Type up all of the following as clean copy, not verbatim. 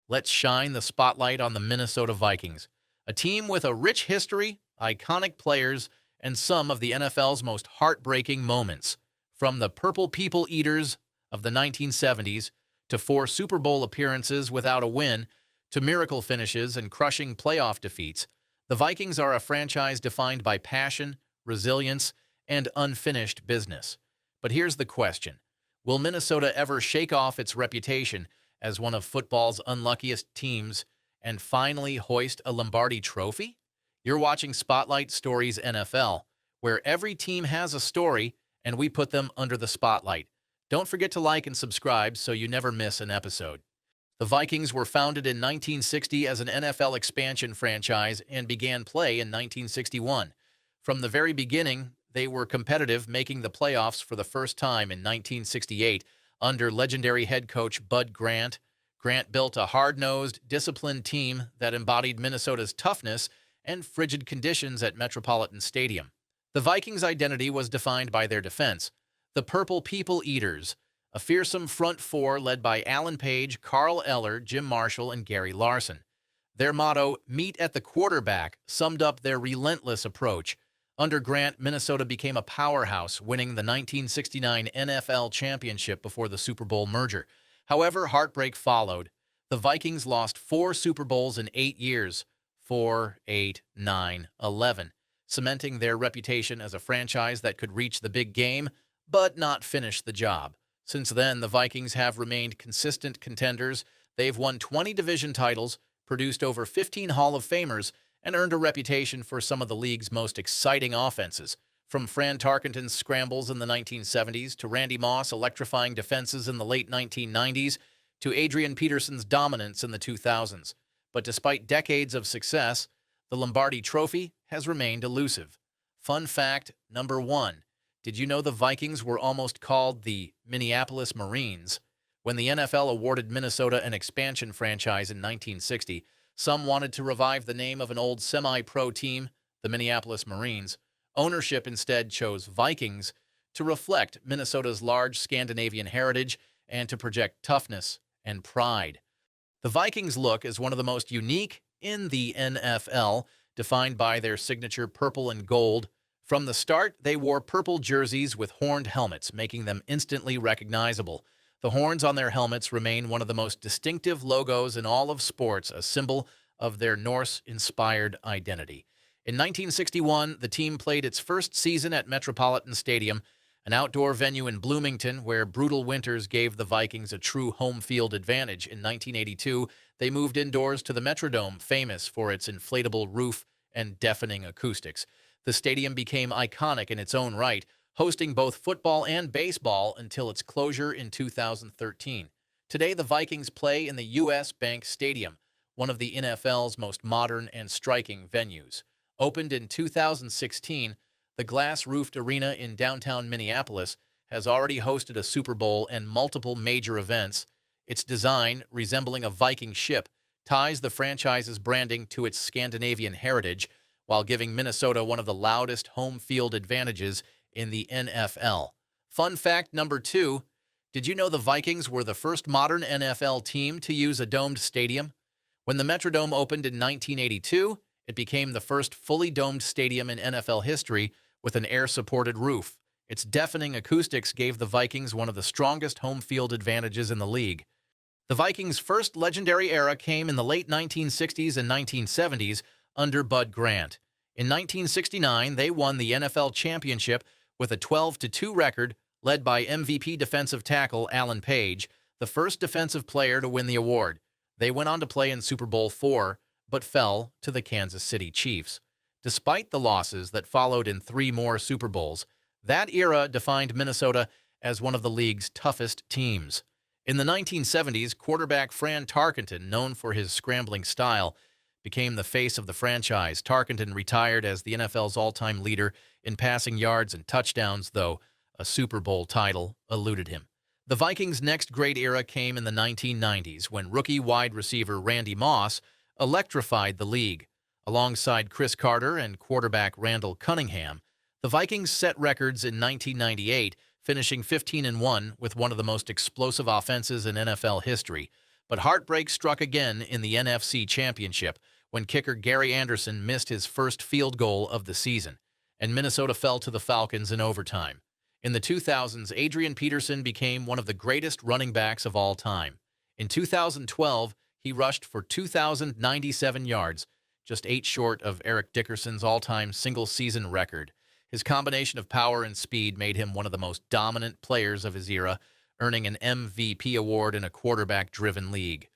let's shine the spotlight on the Minnesota Vikings, a team with a rich history, iconic players, and some of the NFL's most heartbreaking moments. From the Purple People Eaters of the 1970s to four Super Bowl appearances without a win to miracle finishes and crushing playoff defeats, the Vikings are a franchise defined by passion, resilience, and unfinished business. But here's the question. Will Minnesota ever shake off its reputation as one of football's unluckiest teams and finally hoist a Lombardi Trophy? You're watching Spotlight Stories NFL, where every team has a story and we put them under the spotlight. Don't forget to like and subscribe so you never miss an episode. The Vikings were founded in 1960 as an NFL expansion franchise and began play in 1961. From the very beginning, they were competitive, making the playoffs for the first time in 1968 under legendary head coach Bud Grant. Grant built a hard-nosed, disciplined team that embodied Minnesota's toughness and frigid conditions at Metropolitan Stadium. The Vikings' identity was defined by their defense, the Purple People Eaters, a fearsome front four led by Alan Page, Carl Eller, Jim Marshall, and Gary Larson. Their motto, "Meet at the quarterback," summed up their relentless approach. Under Grant, Minnesota became a powerhouse, winning the 1969 NFL championship before the Super Bowl merger. However, heartbreak followed. The Vikings lost 4 Super Bowls in 8 years, 4, 8, 9, 11, cementing their reputation as a franchise that could reach the big game, but not finish the job. Since then, the Vikings have remained consistent contenders. They've won 20 division titles, produced over 15 Hall of Famers, and earned a reputation for some of the league's most exciting offenses. From Fran Tarkenton's scrambles in the 1970s to Randy Moss electrifying defenses in the late 1990s to Adrian Peterson's dominance in the 2000s. But despite decades of success, the Lombardi Trophy has remained elusive. Fun fact number 1. Did you know the Vikings were almost called the Minneapolis Marines? When the NFL awarded Minnesota an expansion franchise in 1960, some wanted to revive the name of an old semi-pro team, the Minneapolis Marines. Ownership instead chose Vikings to reflect Minnesota's large Scandinavian heritage and to project toughness and pride. The Vikings' look is one of the most unique in the NFL, defined by their signature purple and gold. From the start, they wore purple jerseys with horned helmets, making them instantly recognizable. The horns on their helmets remain one of the most distinctive logos in all of sports, a symbol of their Norse-inspired identity. In 1961, the team played its first season at Metropolitan Stadium, an outdoor venue in Bloomington where brutal winters gave the Vikings a true home field advantage. In 1982, they moved indoors to the Metrodome, famous for its inflatable roof and deafening acoustics. The stadium became iconic in its own right, hosting both football and baseball until its closure in 2013. Today, the Vikings play in the U.S. Bank Stadium, one of the NFL's most modern and striking venues. Opened in 2016, the glass-roofed arena in downtown Minneapolis has already hosted a Super Bowl and multiple major events. Its design, resembling a Viking ship, ties the franchise's branding to its Scandinavian heritage, while giving Minnesota one of the loudest home field advantages in the NFL. Fun fact number 2, did you know the Vikings were the first modern NFL team to use a domed stadium? When the Metrodome opened in 1982, it became the first fully domed stadium in NFL history with an air-supported roof. Its deafening acoustics gave the Vikings one of the strongest home field advantages in the league. The Vikings' first legendary era came in the late 1960s and 1970s under Bud Grant. In 1969, they won the NFL championship with a 12-2 record led by MVP defensive tackle Alan Page, the first defensive player to win the award. They went on to play in Super Bowl IV, but fell to the Kansas City Chiefs. Despite the losses that followed in 3 more Super Bowls, that era defined Minnesota as one of the league's toughest teams. In the 1970s, quarterback Fran Tarkenton, known for his scrambling style, became the face of the franchise. Tarkenton retired as the NFL's all-time leader in passing yards and touchdowns, though a Super Bowl title eluded him. The Vikings' next great era came in the 1990s when rookie wide receiver Randy Moss electrified the league. Alongside Chris Carter and quarterback Randall Cunningham, the Vikings set records in 1998, finishing 15-1 with one of the most explosive offenses in NFL history. But heartbreak struck again in the NFC Championship when kicker Gary Anderson missed his first field goal of the season, and Minnesota fell to the Falcons in overtime. In the 2000s, Adrian Peterson became one of the greatest running backs of all time. In 2012, he rushed for 2,097 yards, just 8 short of Eric Dickerson's all-time single-season record. His combination of power and speed made him one of the most dominant players of his era, earning an MVP award in a quarterback-driven league.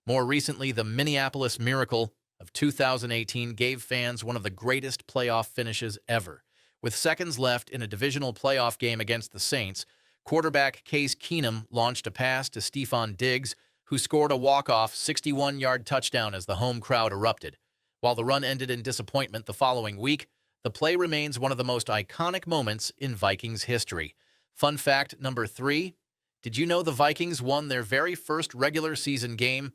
More recently, the Minneapolis Miracle of 2018 gave fans one of the greatest playoff finishes ever. With seconds left in a divisional playoff game against the Saints, quarterback Case Keenum launched a pass to Stephon Diggs, who scored a walk-off 61-yard touchdown as the home crowd erupted. While the run ended in disappointment the following week, the play remains one of the most iconic moments in Vikings history. Fun fact number 3, did you know the Vikings won their very first regular season game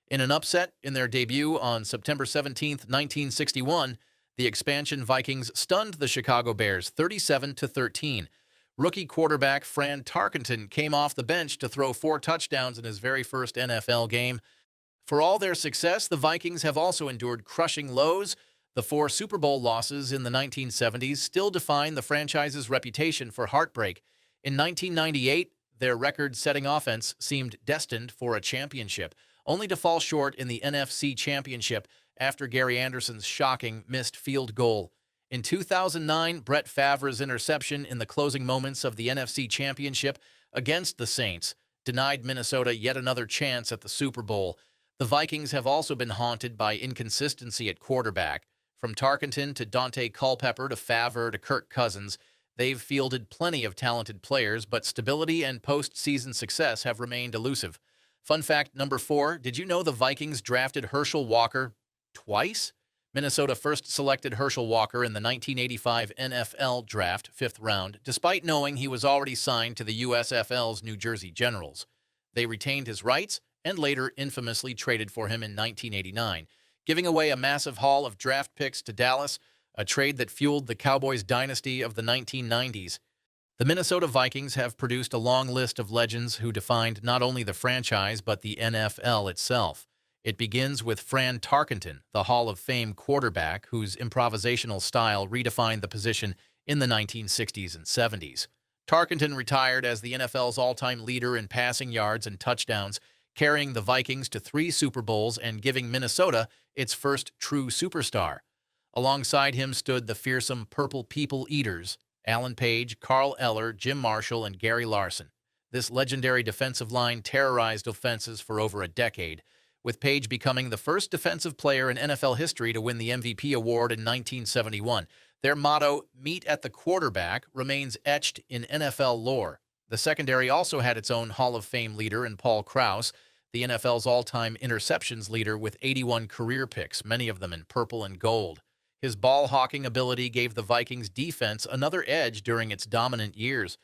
in an upset in their debut on September 17, 1961? The expansion Vikings stunned the Chicago Bears 37-13. Rookie quarterback Fran Tarkenton came off the bench to throw 4 touchdowns in his very first NFL game. For all their success, the Vikings have also endured crushing lows. The 4 Super Bowl losses in the 1970s still define the franchise's reputation for heartbreak. In 1998, their record-setting offense seemed destined for a championship, only to fall short in the NFC Championship after Gary Anderson's shocking missed field goal. In 2009, Brett Favre's interception in the closing moments of the NFC Championship against the Saints denied Minnesota yet another chance at the Super Bowl. The Vikings have also been haunted by inconsistency at quarterback. From Tarkenton to Dante Culpepper to Favre to Kirk Cousins, they've fielded plenty of talented players, but stability and postseason success have remained elusive. Fun fact number 4, did you know the Vikings drafted Herschel Walker twice? Minnesota first selected Herschel Walker in the 1985 NFL Draft, 5th round, despite knowing he was already signed to the USFL's New Jersey Generals. They retained his rights and later infamously traded for him in 1989, giving away a massive haul of draft picks to Dallas, a trade that fueled the Cowboys' dynasty of the 1990s. The Minnesota Vikings have produced a long list of legends who defined not only the franchise but the NFL itself. It begins with Fran Tarkenton, the Hall of Fame quarterback whose improvisational style redefined the position in the 1960s and 70s. Tarkenton retired as the NFL's all-time leader in passing yards and touchdowns, carrying the Vikings to 3 Super Bowls and giving Minnesota its first true superstar. Alongside him stood the fearsome Purple People Eaters, Alan Page, Carl Eller, Jim Marshall, and Gary Larson. This legendary defensive line terrorized offenses for over a decade, with Page becoming the first defensive player in NFL history to win the MVP award in 1971. Their motto, "Meet at the quarterback," remains etched in NFL lore. The secondary also had its own Hall of Fame leader in Paul Krause, the NFL's all-time interceptions leader with 81 career picks, many of them in purple and gold. His ball-hawking ability gave the Vikings defense another edge during its dominant years.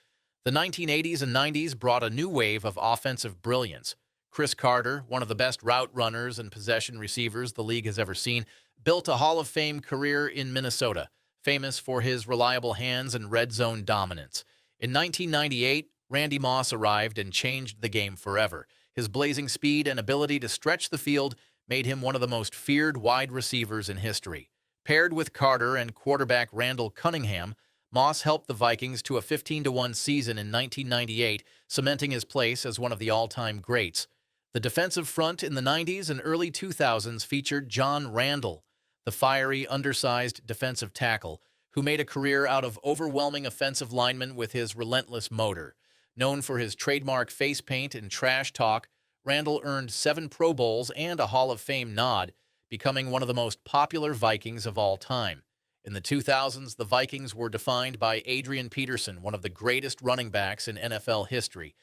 The 1980s and 90s brought a new wave of offensive brilliance. Chris Carter, one of the best route runners and possession receivers the league has ever seen, built a Hall of Fame career in Minnesota, famous for his reliable hands and red zone dominance. In 1998, Randy Moss arrived and changed the game forever. His blazing speed and ability to stretch the field made him one of the most feared wide receivers in history. Paired with Carter and quarterback Randall Cunningham, Moss helped the Vikings to a 15-1 season in 1998, cementing his place as one of the all-time greats. The defensive front in the 90s and early 2000s featured John Randall, the fiery, undersized defensive tackle, who made a career out of overwhelming offensive linemen with his relentless motor. Known for his trademark face paint and trash talk, Randall earned 7 Pro Bowls and a Hall of Fame nod, becoming one of the most popular Vikings of all time. In the 2000s, the Vikings were defined by Adrian Peterson, one of the greatest running backs in NFL history.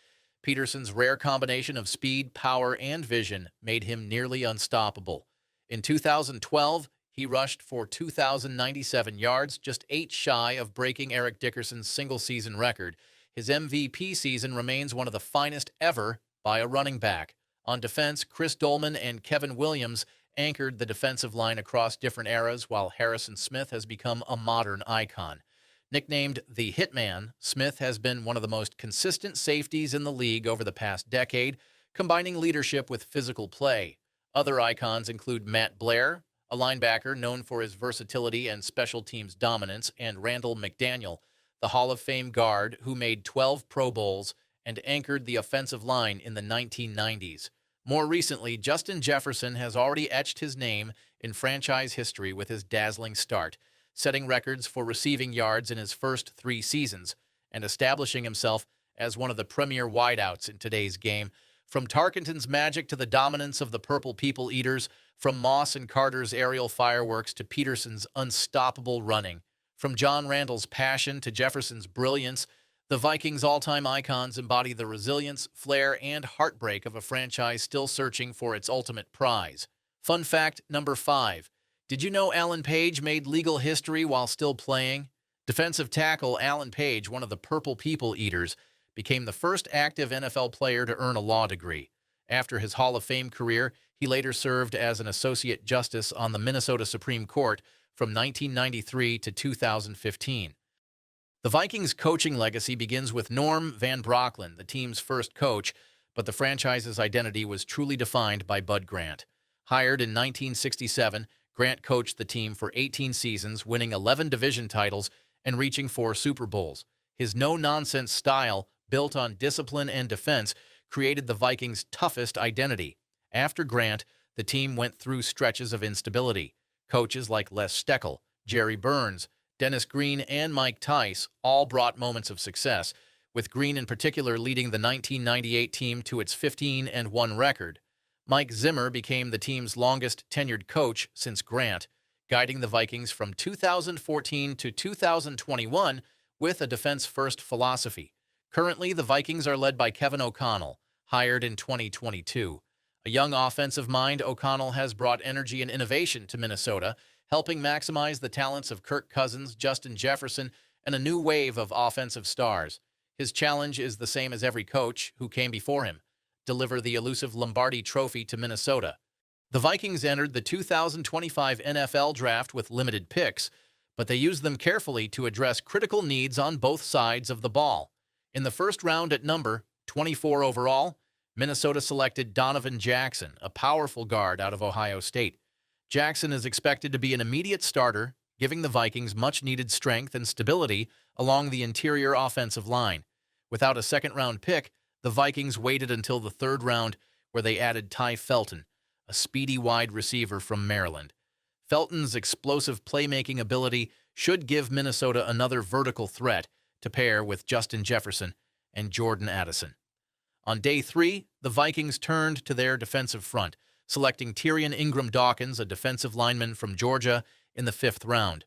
Peterson's rare combination of speed, power, and vision made him nearly unstoppable. In 2012, he rushed for 2,097 yards, just 8 shy of breaking Eric Dickerson's single-season record. His MVP season remains one of the finest ever by a running back. On defense, Chris Dolman and Kevin Williams anchored the defensive line across different eras, while Harrison Smith has become a modern icon. Nicknamed the Hitman, Smith has been one of the most consistent safeties in the league over the past decade, combining leadership with physical play. Other icons include Matt Blair, a linebacker known for his versatility and special teams dominance, and Randall McDaniel, the Hall of Fame guard who made 12 Pro Bowls and anchored the offensive line in the 1990s. More recently, Justin Jefferson has already etched his name in franchise history with his dazzling start, setting records for receiving yards in his first 3 seasons and establishing himself as one of the premier wideouts in today's game. From Tarkenton's magic to the dominance of the Purple People Eaters, from Moss and Carter's aerial fireworks to Peterson's unstoppable running, from John Randall's passion to Jefferson's brilliance, the Vikings' all-time icons embody the resilience, flair, and heartbreak of a franchise still searching for its ultimate prize. Fun fact number 5. Did you know Alan Page made legal history while still playing? Defensive tackle Alan Page, one of the Purple People Eaters, became the first active NFL player to earn a law degree. After his Hall of Fame career, he later served as an associate justice on the Minnesota Supreme Court from 1993 to 2015. The Vikings' coaching legacy begins with Norm Van Brocklin, the team's first coach, but the franchise's identity was truly defined by Bud Grant. Hired in 1967, Grant coached the team for 18 seasons, winning 11 division titles and reaching 4 Super Bowls. His no-nonsense style, built on discipline and defense, created the Vikings' toughest identity. After Grant, the team went through stretches of instability. Coaches like Les Steckel, Jerry Burns, Dennis Green, and Mike Tice all brought moments of success, with Green in particular leading the 1998 team to its 15-1 record. Mike Zimmer became the team's longest-tenured coach since Grant, guiding the Vikings from 2014 to 2021 with a defense-first philosophy. Currently, the Vikings are led by Kevin O'Connell, hired in 2022. A young offensive mind, O'Connell has brought energy and innovation to Minnesota, helping maximize the talents of Kirk Cousins, Justin Jefferson, and a new wave of offensive stars. His challenge is the same as every coach who came before him: deliver the elusive Lombardi Trophy to Minnesota. The Vikings entered the 2025 NFL Draft with limited picks, but they used them carefully to address critical needs on both sides of the ball. In the first round at number 24 overall, Minnesota selected Donovan Jackson, a powerful guard out of Ohio State. Jackson is expected to be an immediate starter, giving the Vikings much-needed strength and stability along the interior offensive line. Without a second-round pick, the Vikings waited until the third round, where they added Ty Felton, a speedy wide receiver from Maryland. Felton's explosive playmaking ability should give Minnesota another vertical threat to pair with Justin Jefferson and Jordan Addison. On day 3, the Vikings turned to their defensive front, selecting Tyrion Ingram-Dawkins, a defensive lineman from Georgia, in the 5th round.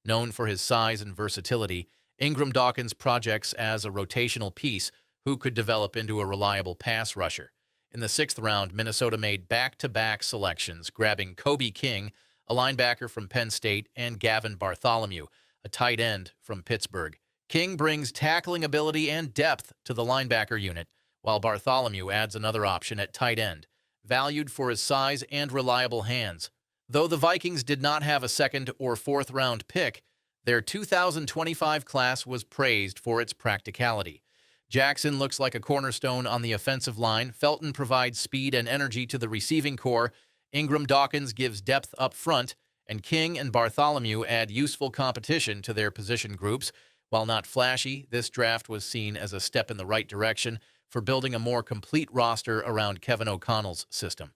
Known for his size and versatility, Ingram-Dawkins projects as a rotational piece who could develop into a reliable pass rusher. In the 6th round, Minnesota made back-to-back selections, grabbing Kobe King, a linebacker from Penn State, and Gavin Bartholomew, a tight end from Pittsburgh. King brings tackling ability and depth to the linebacker unit, while Bartholomew adds another option at tight end, valued for his size and reliable hands. Though the Vikings did not have a 2nd or 4th round pick, their 2025 class was praised for its practicality. Jackson looks like a cornerstone on the offensive line. Felton provides speed and energy to the receiving core. Ingram-Dawkins gives depth up front, and King and Bartholomew add useful competition to their position groups. While not flashy, this draft was seen as a step in the right direction for building a more complete roster around Kevin O'Connell's system.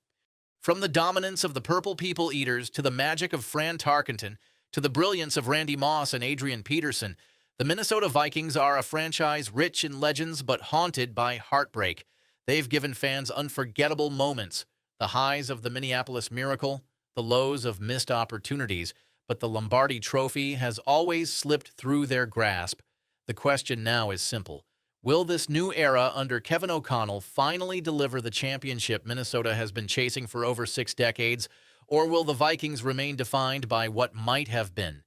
From the dominance of the Purple People Eaters to the magic of Fran Tarkenton to the brilliance of Randy Moss and Adrian Peterson, the Minnesota Vikings are a franchise rich in legends but haunted by heartbreak. They've given fans unforgettable moments, the highs of the Minneapolis Miracle, the lows of missed opportunities, but the Lombardi Trophy has always slipped through their grasp. The question now is simple. Will this new era under Kevin O'Connell finally deliver the championship Minnesota has been chasing for over 6 decades, or will the Vikings remain defined by what might have been?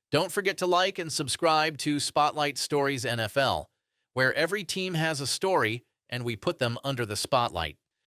Don't forget to like and subscribe to Spotlight Stories NFL, where every team has a story and we put them under the spotlight.